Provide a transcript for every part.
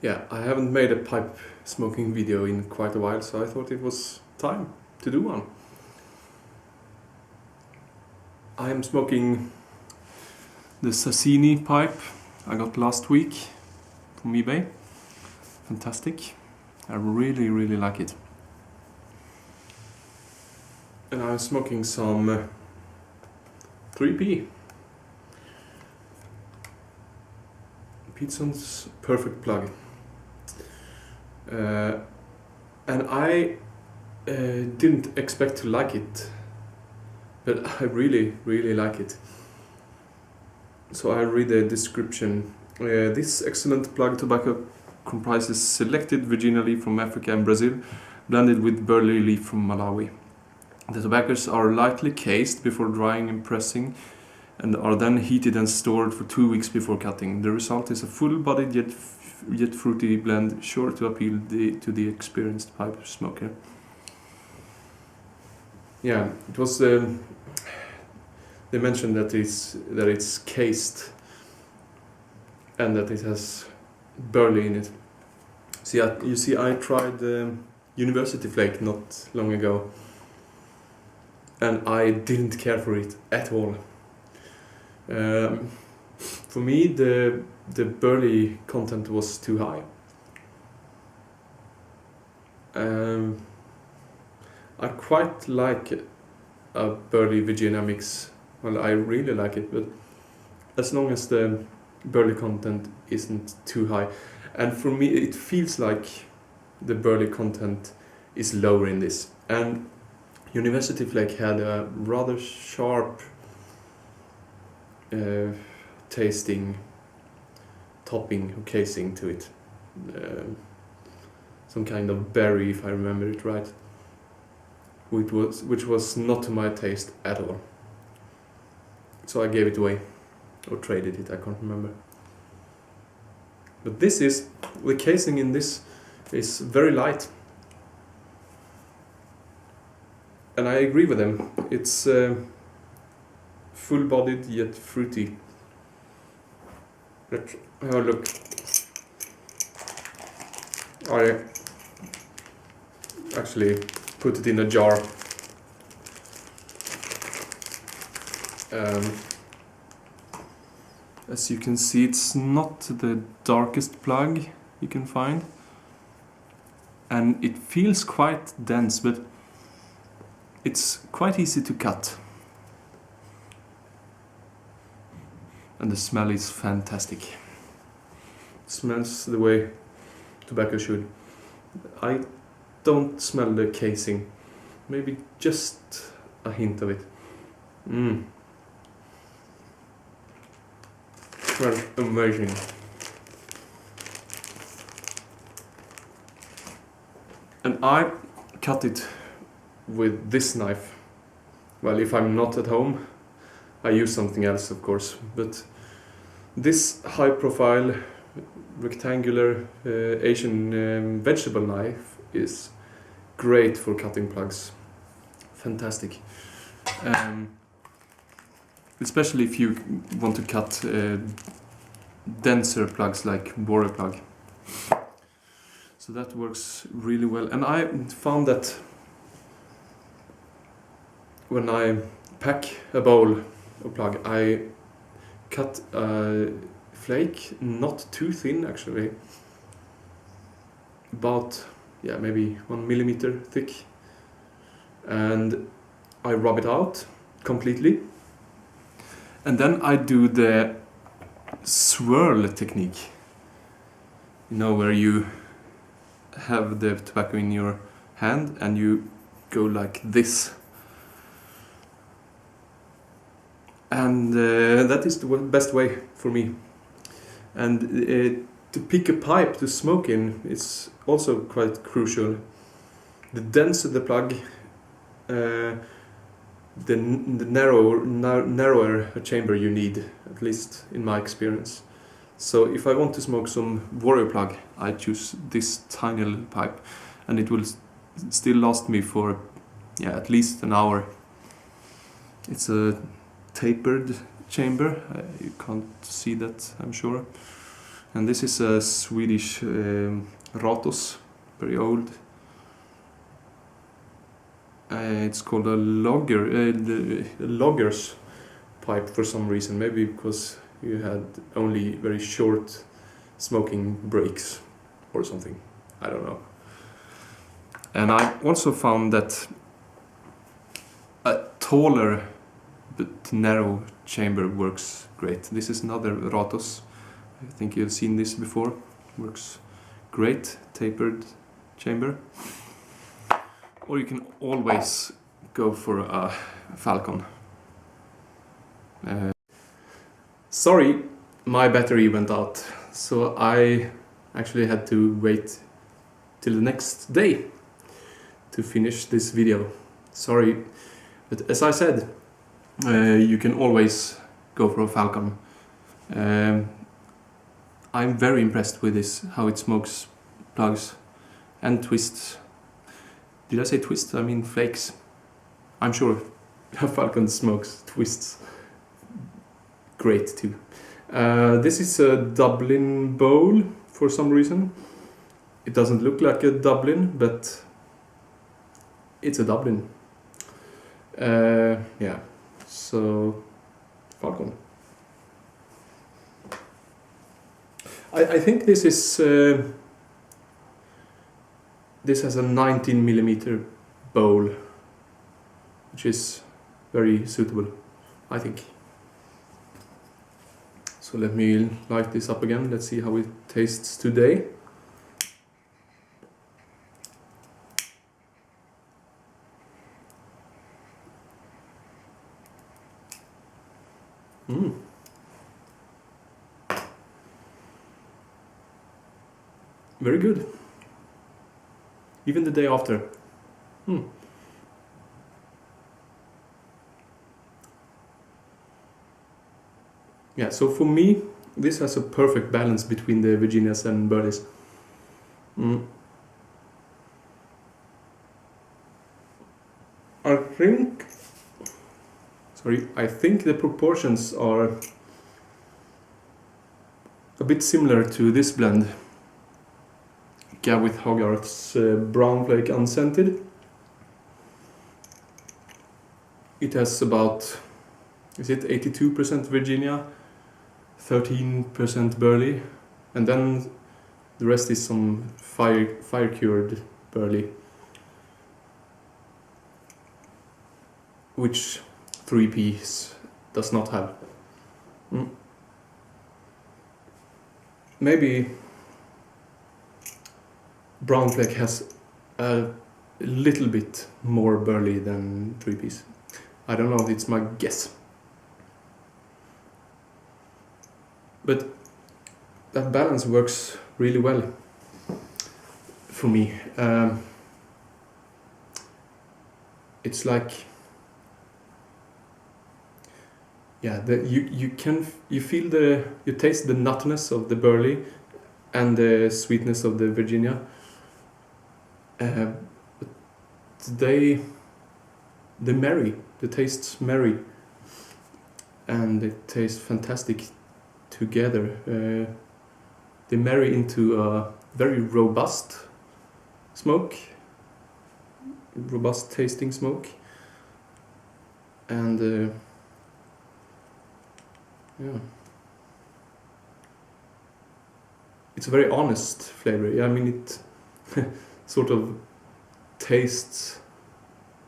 Yeah, I haven't made a pipe smoking video in quite a while, so I thought it was time to do one. I am smoking the Sassini pipe I got last week from eBay. Fantastic. I really like it. And I'm smoking some 3P. Peterson's perfect plug. And I didn't expect to like it, but I really like it. So I read the description. This excellent plug tobacco comprises selected Virginia leaf from Africa and Brazil, blended with burley leaf from Malawi. The tobaccos are lightly cased before drying and pressing, and are then heated and stored for 2 weeks before cutting. The result is a full-bodied yet fruity blend, sure to appeal to the experienced pipe smoker. Yeah, it was. They mentioned that it's cased and that it has burley in it. So yeah, you see, I tried University Flake not long ago, and I didn't care for it at all. For me, the burley content was too high. I quite like a burley Virginia mix. Well, I really like it, but as long as the burley content isn't too high. And for me, it feels like the burley content is lower in this. And University Flake had a rather sharp tasting topping or casing to it. Some kind of berry, if I remember it right, which was not to my taste at all. So I gave it away, or traded it, I can't remember. But the casing in this is very light. And I agree with them. It's full-bodied yet fruity. Let's have a look. I actually put it in a jar. As you can see, it's not the darkest plug you can find, and it feels quite dense, but it's quite easy to cut, and the smell is fantastic. It smells the way tobacco should. I don't smell the casing, maybe just a hint of it. Smells amazing. And I cut it with this knife. Well, if I'm not at home, I use something else, of course. But this high-profile, rectangular Asian vegetable knife is great for cutting plugs. Fantastic. Especially if you want to cut denser plugs like Bore plug. So that works really well. And I found that when I pack a bowl of plug, I cut a flake, not too thin actually, about maybe 1 millimeter thick, and I rub it out completely. And then I do the swirl technique, where you have the tobacco in your hand and you go like this. And that is the best way for me. And to pick a pipe to smoke in is also quite crucial. The denser the plug, the narrower a chamber you need, at least in my experience. So if I want to smoke some Warrior plug, I choose this tiny little pipe, and it will still last me for at least an hour. It's a tapered chamber, you can't see that, I'm sure, And this is a Swedish Ratos, very old. It's called a logger's pipe for some reason, maybe because you had only very short smoking breaks or something, I don't know. And I also found that a taller but narrow chamber works great. This is another Ratos. I think you've seen this before. Works great, tapered chamber. Or you can always go for a Falcon. Sorry, my battery went out, so I actually had to wait till the next day to finish this video. Sorry, but as I said, you can always go for a Falcon. I'm very impressed with this, how it smokes plugs and twists. Did I say twists? I mean flakes. I'm sure a Falcon smokes twists great too. This is a Dublin bowl for some reason. It doesn't look like a Dublin, but it's a Dublin. Yeah, so Falcon. I think this is this has a 19mm bowl, which is very suitable, I think. So let me light this up again. Let's see how it tastes today. Very good. Even the day after. Yeah, so for me, this has a perfect balance between the Virginias and Burleys. I think the proportions are a bit similar to this blend. With Hogarth's Brown Flake Unscented. It has about, is it 82% Virginia, 13% Burley, and then the rest is some fire cured Burley, which 3Ps does not have. Maybe Brown Flake has a little bit more Burley than 3Ps. I don't know, it's my guess. But that balance works really well for me. It's like, yeah, you taste the nuttiness of the Burley and the sweetness of the Virginia. They marry, the tastes marry, and they taste fantastic together. They marry into a very robust smoke, robust tasting smoke, and yeah, it's a very honest flavor. I mean, it sort of tastes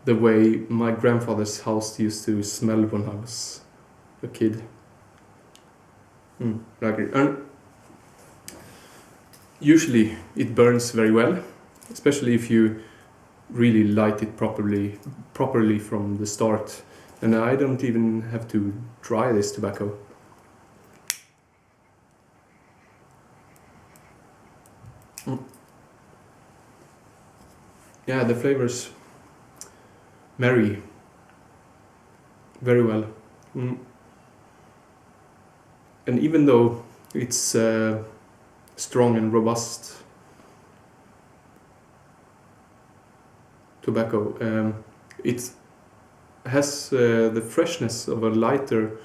the way my grandfather's house used to smell when I was a kid. And usually it burns very well, especially if you really light it properly from the start. And I don't even have to dry this tobacco. Yeah, the flavors marry very well. And even though it's strong and robust tobacco, it has the freshness of a lighter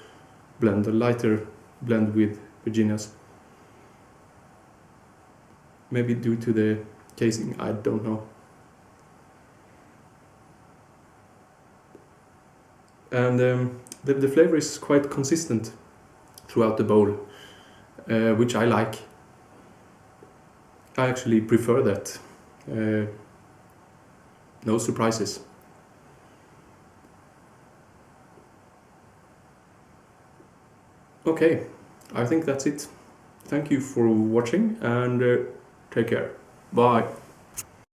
blend with Virginias. Maybe due to the casing, I don't know. And the flavor is quite consistent throughout the bowl, which I like. I actually prefer that. No surprises. Okay, I think that's it. Thank you for watching and take care. Bye.